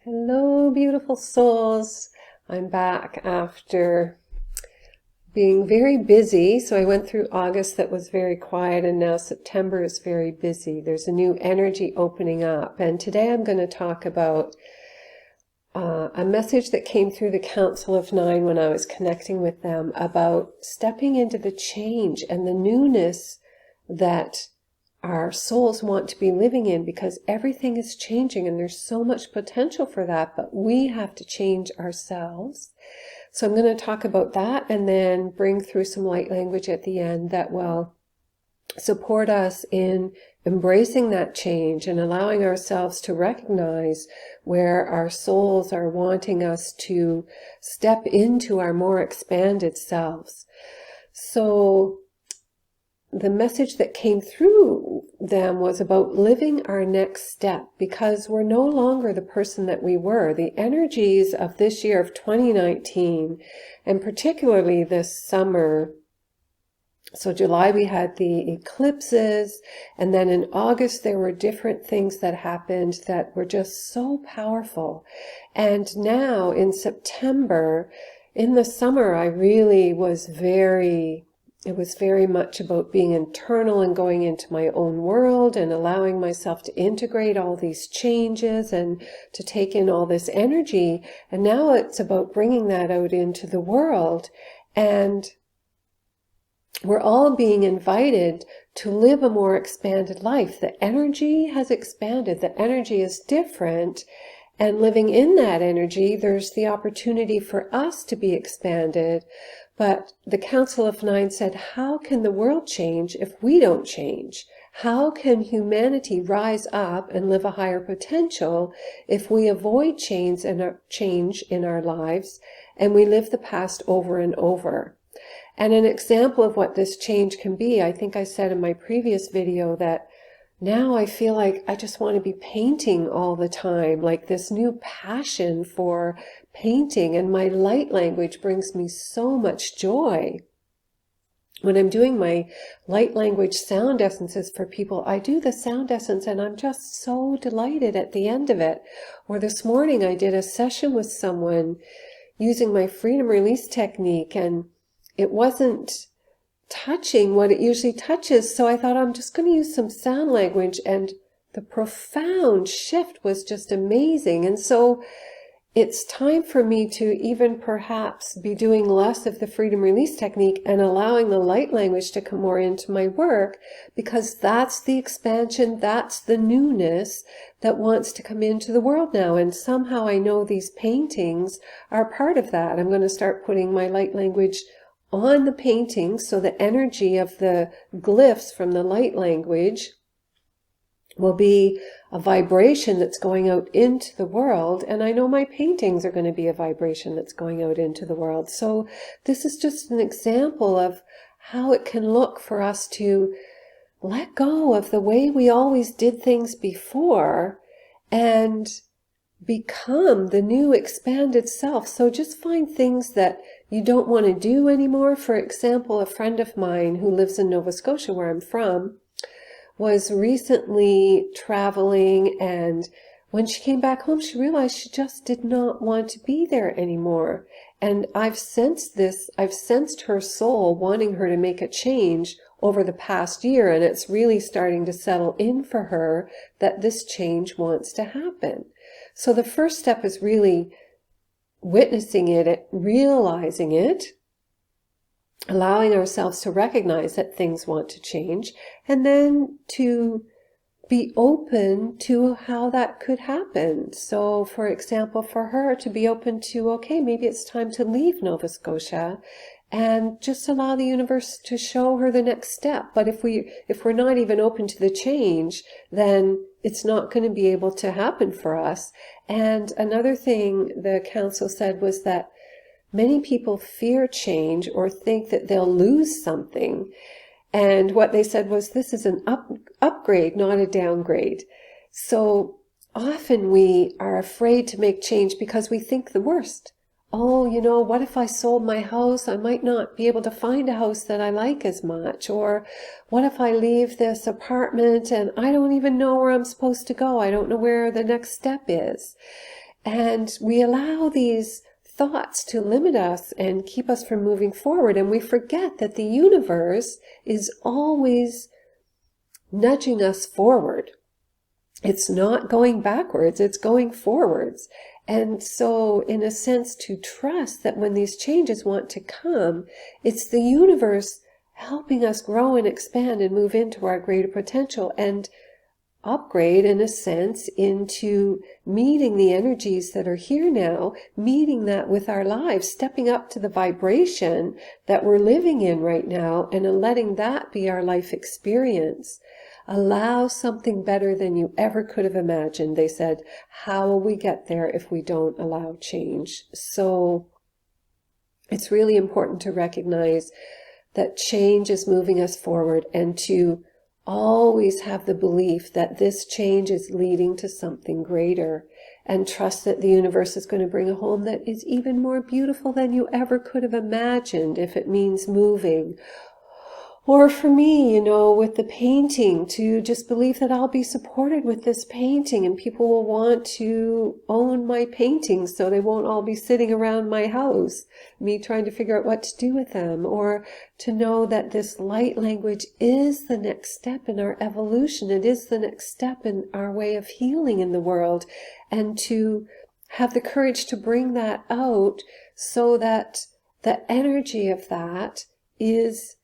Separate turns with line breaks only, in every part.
Hello, beautiful souls. I'm back after being very busy. So I went through August that was very quiet, and now September is very busy. There's a new energy opening up. And today I'm going to talk about a message that came through the Council of Nine when I was connecting with them about stepping into the change and the newness that our souls want to be living in, because everything is changing and there's so much potential for that, but we have to change ourselves. So I'm going to talk about that and then bring through some light language at the end that will support us in embracing that change and allowing ourselves to recognize where our souls are wanting us to step into our more expanded selves. So the message that came through them was about living our next step, because we're no longer the person that we were. The energies of this year of 2019, and particularly this summer, so July we had the eclipses, and then in August there were different things that happened that were just so powerful. And now in September, in the summer, it was very much about being internal and going into my own world and allowing myself to integrate all these changes and to take in all this energy. And now it's about bringing that out into the world. And we're all being invited to live a more expanded life. The energy has expanded. The energy is different. And living in that energy, there's the opportunity for us to be expanded. But the Council of Nine said, how can the world change if we don't change? How can humanity rise up and live a higher potential if we avoid change in our lives and we live the past over and over? And an example of what this change can be, I think I said in my previous video that now I feel like I just want to be painting all the time, like this new passion for painting, and my light language brings me so much joy. When I'm doing my light language sound essences for people, I do the sound essence and I'm just so delighted at the end of it. Or this morning I did a session with someone using my freedom release technique, and it wasn't touching what it usually touches. So I thought, I'm just going to use some sound language, and the profound shift was just amazing. And so it's time for me to even perhaps be doing less of the freedom release technique and allowing the light language to come more into my work, because that's the expansion, that's the newness that wants to come into the world now. And somehow I know these paintings are part of that. I'm going to start putting my light language on the painting, so the energy of the glyphs from the light language will be a vibration that's going out into the world. And I know my paintings are going to be a vibration that's going out into the world. So this is just an example of how it can look for us to let go of the way we always did things before and become the new expanded self. So just find things that you don't want to do anymore. For example, a friend of mine who lives in Nova Scotia, where I'm from, was recently traveling, and when she came back home, she realized she just did not want to be there anymore. And I've sensed her soul wanting her to make a change over the past year, and it's really starting to settle in for her that this change wants to happen. So the first step is really witnessing it, realizing it, allowing ourselves to recognize that things want to change, and then to be open to how that could happen. So, for example, for her to be open to, okay, maybe it's time to leave Nova Scotia, and just allow the universe to show her the next step. But if we're not even open to the change, then it's not going to be able to happen for us. And another thing the council said was that many people fear change or think that they'll lose something. And what they said was, this is an upgrade, not a downgrade. So often we are afraid to make change because we think the worst. Oh, what if I sold my house? I might not be able to find a house that I like as much. Or what if I leave this apartment and I don't even know where I'm supposed to go? I don't know where the next step is. And we allow these thoughts to limit us and keep us from moving forward. And we forget that the universe is always nudging us forward. It's not going backwards, it's going forwards. And so, in a sense, to trust that when these changes want to come, it's the universe helping us grow and expand and move into our greater potential and upgrade, in a sense, into meeting the energies that are here now, meeting that with our lives, stepping up to the vibration that we're living in right now, and letting that be our life experience. Allow something better than you ever could have imagined. They said, how will we get there if we don't allow change? So it's really important to recognize that change is moving us forward, and to always have the belief that this change is leading to something greater, and trust that the universe is going to bring a home that is even more beautiful than you ever could have imagined, if it means moving. Or for me, with the painting, to just believe that I'll be supported with this painting and people will want to own my paintings so they won't all be sitting around my house, me trying to figure out what to do with them. Or to know that this light language is the next step in our evolution. It is the next step in our way of healing in the world. And to have the courage to bring that out so that the energy of that is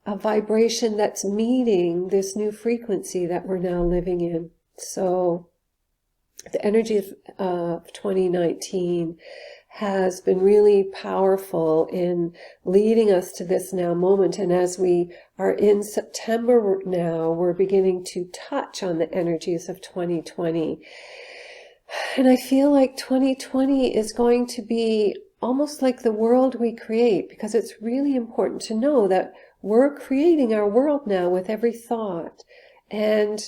a vibration that's meeting this new frequency that we're now living in. So the energy of 2019 has been really powerful in leading us to this now moment. And as we are in September now, we're beginning to touch on the energies of 2020. And I feel like 2020 is going to be almost like the world we create, because it's really important to know that we're creating our world now with every thought. And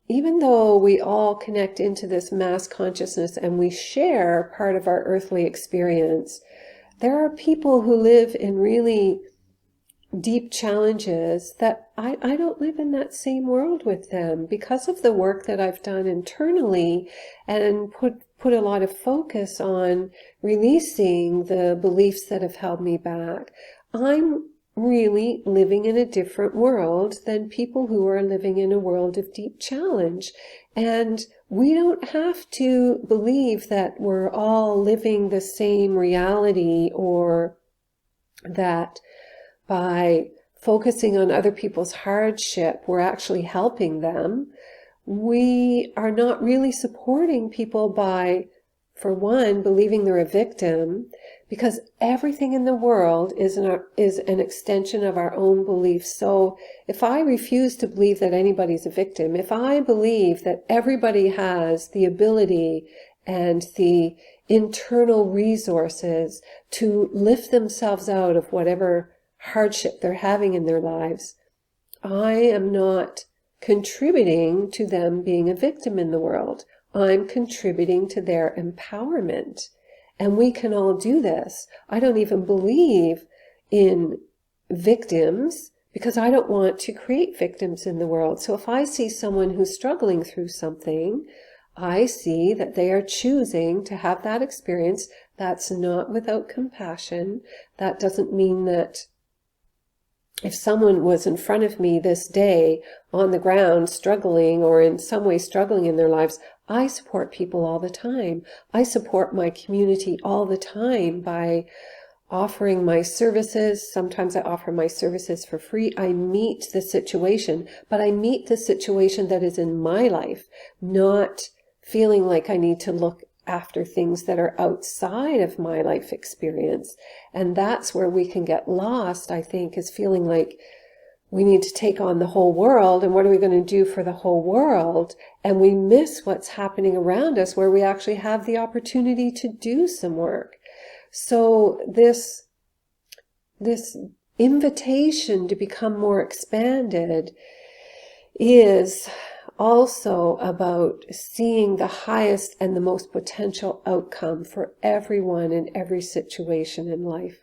even though we all connect into this mass consciousness and we share part of our earthly experience, there are people who live in really deep challenges that I don't live in that same world with them, because of the work that I've done internally and put a lot of focus on releasing the beliefs that have held me back. I'm really living in a different world than people who are living in a world of deep challenge. And we don't have to believe that we're all living the same reality, or that by focusing on other people's hardship, we're actually helping them. We are not really supporting people by, for one, believing they're a victim, because everything in the world is an extension of our own beliefs. So if I refuse to believe that anybody's a victim, if I believe that everybody has the ability and the internal resources to lift themselves out of whatever hardship they're having in their lives, I am not contributing to them being a victim in the world. I'm contributing to their empowerment. And we can all do this. I don't even believe in victims, because I don't want to create victims in the world. So if I see someone who's struggling through something, I see that they are choosing to have that experience. That's not without compassion. That doesn't mean that if someone was in front of me this day on the ground struggling, or in some way struggling in their lives, I support people all the time. I support my community all the time by offering my services. Sometimes I offer my services for free. I meet the situation, but I meet the situation that is in my life, not feeling like I need to look after things that are outside of my life experience. And that's where we can get lost, I think, is feeling like we need to take on the whole world, and what are we going to do for the whole world? And we miss what's happening around us, where we actually have the opportunity to do some work. So this invitation to become more expanded is also about seeing the highest and the most potential outcome for everyone in every situation in life.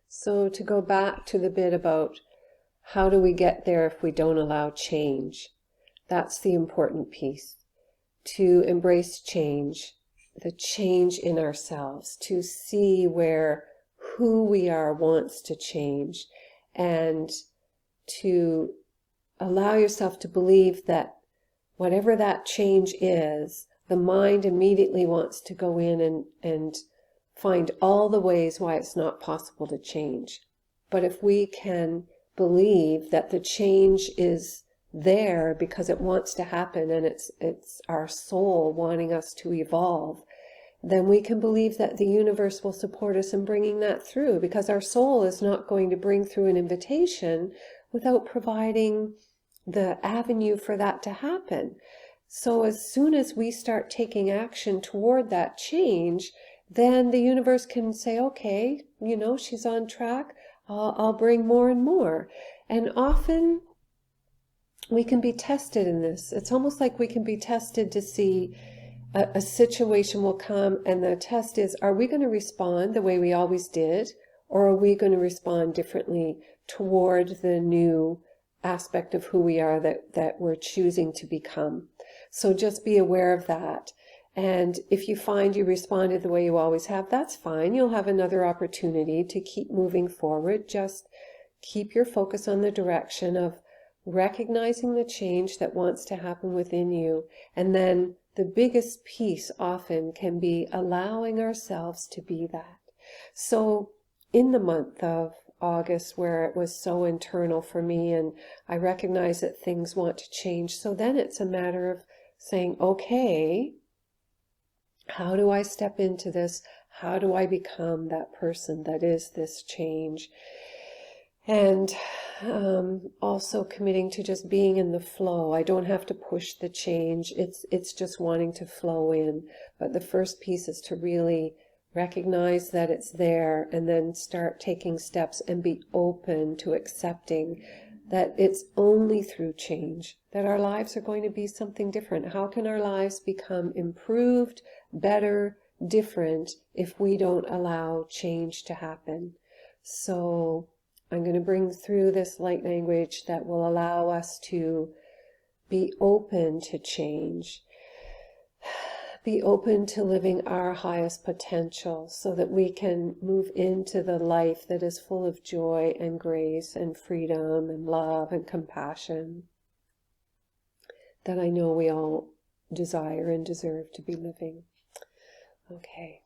So to go back to the bit about how do we get there if we don't allow change? That's the important piece. to embrace change, the change in ourselves, to see where who we are wants to change, and to allow yourself to believe that whatever that change is, the mind immediately wants to go in and find all the ways why it's not possible to change. But if we can believe that the change is there because it wants to happen, and it's our soul wanting us to evolve, then we can believe that the universe will support us in bringing that through, because our soul is not going to bring through an invitation without providing the avenue for that to happen. So as soon as we start taking action toward that change, then the universe can say, okay, she's on track. I'll bring more and more. And often we can be tested in this. It's almost like we can be tested to see a situation will come, and the test is, are we going to respond the way we always did, or are we going to respond differently toward the new aspect of who we are that we're choosing to become? So just be aware of that. And if you find you responded the way you always have, that's fine. You'll have another opportunity to keep moving forward. Just keep your focus on the direction of recognizing the change that wants to happen within you. And then the biggest piece often can be allowing ourselves to be that. So in the month of August, where it was so internal for me, and I recognize that things want to change, so then it's a matter of saying, okay, how do I step into this? How do I become that person that is this change? And also committing to just being in the flow. I don't have to push the change. It's just wanting to flow in. But the first piece is to really recognize that it's there, and then start taking steps and be open to accepting that it's only through change that our lives are going to be something different. How can our lives become improved, better, different if we don't allow change to happen? So I'm going to bring through this light language that will allow us to be open to change, be open to living our highest potential, so that we can move into the life that is full of joy and grace and freedom and love and compassion that I know we all desire and deserve to be living. Okay.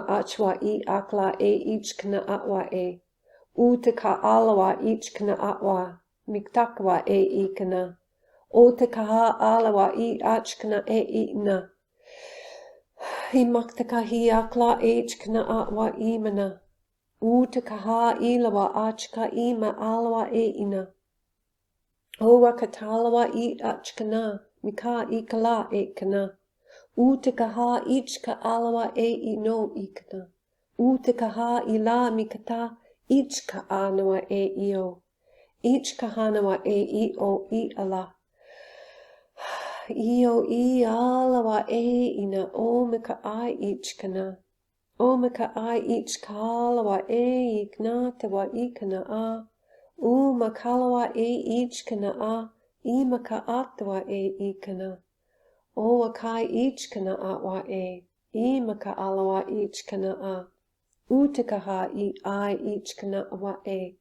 Achwa I akla e ichkna atwa e. Utaka alawa ichkna atwa. Miktakwa e ikana. Otaka alawa I achkna e ikna. Himaktaka hi akla e ichkna atwa imana. Utaka ilawa achka ima alawa e ina. Owa katalawa I achkana. Mika ikala e kana. Utakaha ichka alawa e ino ikna. Utakaha ila mikata ichka anawa e io. Ichka hanawa e io I ala. Io I alawa e ina omika I ichkana. Omika I ichka alawa e iknatawa ikana a. Umakalawa e ichkana a. Imaka atwa e ikana. O akai ichkana atwa e, imaka alawa ichkana a, utakaha I ichkana awa e,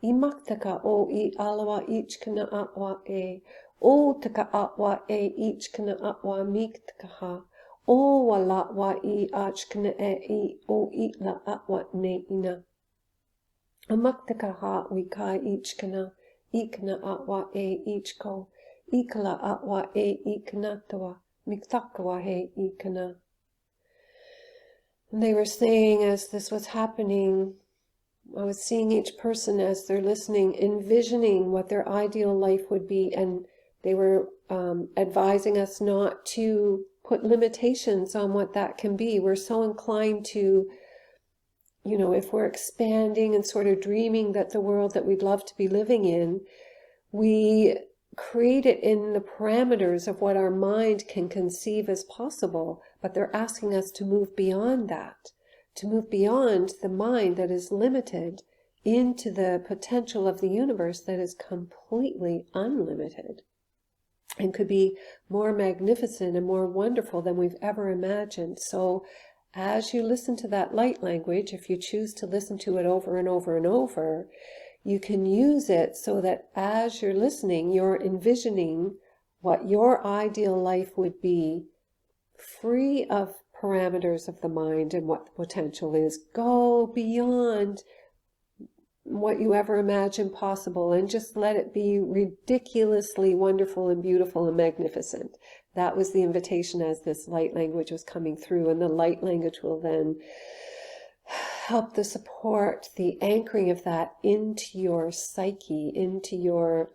Imaktaka o I alawa ichkana atwa e. O taka atwa e ichkana atwa miktakaha. O walatwa I achkana e o itla atwa ne ina. Amaktakaha wikai ichkana. Ikna atwa e ichko. Ikala atwa e iknatawa. Miktakawa he ikana. And they were saying as this was happening, I was seeing each person as they're listening, envisioning what their ideal life would be. And they were advising us not to put limitations on what that can be. We're so inclined to, you know, if we're expanding and sort of dreaming that the world that we'd love to be living in, we create it in the parameters of what our mind can conceive as possible. But they're asking us to move beyond that, to move beyond the mind that is limited into the potential of the universe that is completely unlimited and could be more magnificent and more wonderful than we've ever imagined. So as you listen to that light language, if you choose to listen to it over and over and over, you can use it so that as you're listening, you're envisioning what your ideal life would be, free of parameters of the mind and what the potential is. Go beyond what you ever imagined possible and just let it be ridiculously wonderful and beautiful and magnificent. That was the invitation as this light language was coming through, and the light language will then help the support, the anchoring of that into your psyche, into your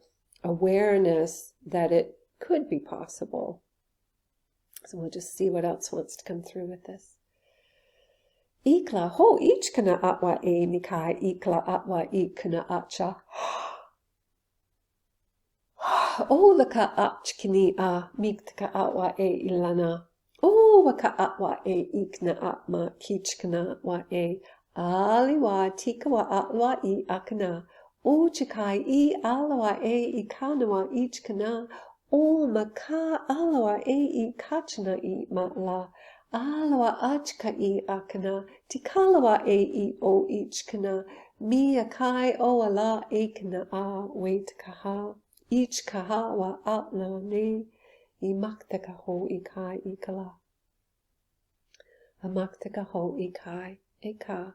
awareness that it could be possible. So we'll just see what else wants to come through with this. Ikla ho ichkana atwa e mikai ikla atwa ikna acha. O laka achkini a miktaka atwa e ilana. O waka atwa e ikna atma kichkana atwa e. Aliwa tikawa atwa I akana. O chikai I alawa e ikanawa ichkana. O maka alawa e ikachana I matla. Alawa achka I akana. Tikalawa e I o ichkana. Mi akai o ala ekana a wait kaha. Ich kaha wa atla ne. Imaktaka ho ikai ikala. Amaktaka ho ikai eka.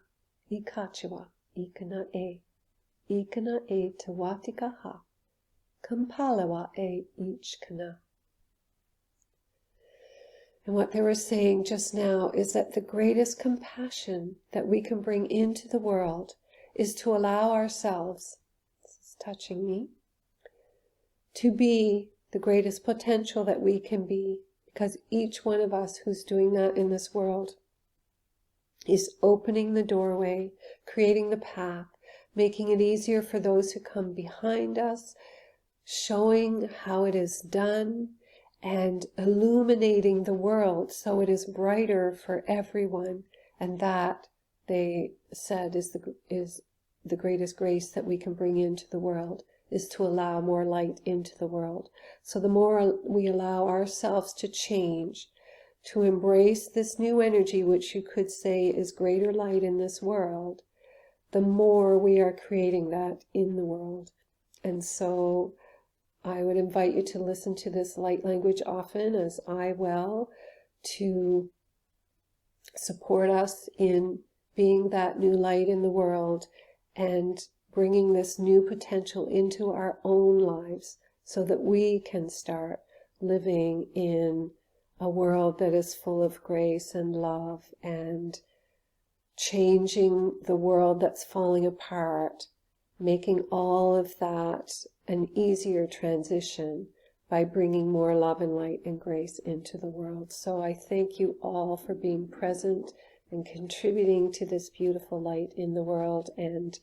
Ikachiwa ikana e. Ikana e tawatika ha. Kampalawa e ichkana. And what they were saying just now is that the greatest compassion that we can bring into the world is to allow ourselves, this is touching me, to be the greatest potential that we can be, because each one of us who's doing that in this world is opening the doorway, creating the path, making it easier for those who come behind us, showing how it is done, and illuminating the world so it is brighter for everyone. And that, they said, is the greatest grace that we can bring into the world, is to allow more light into the world. So the more we allow ourselves to change, to embrace this new energy, which you could say is greater light in this world, the more we are creating that in the world. And so I would invite you to listen to this light language often, as I will, to support us in being that new light in the world and bringing this new potential into our own lives so that we can start living in a world that is full of grace and love, and changing the world that's falling apart, making all of that an easier transition by bringing more love and light and grace into the world. So I thank you all for being present and contributing to this beautiful light in the world, and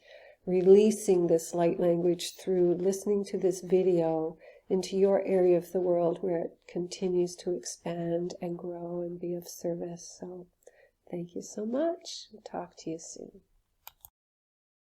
releasing this light language through listening to this video into your area of the world where it continues to expand and grow and be of service. So thank you so much. Talk to you soon.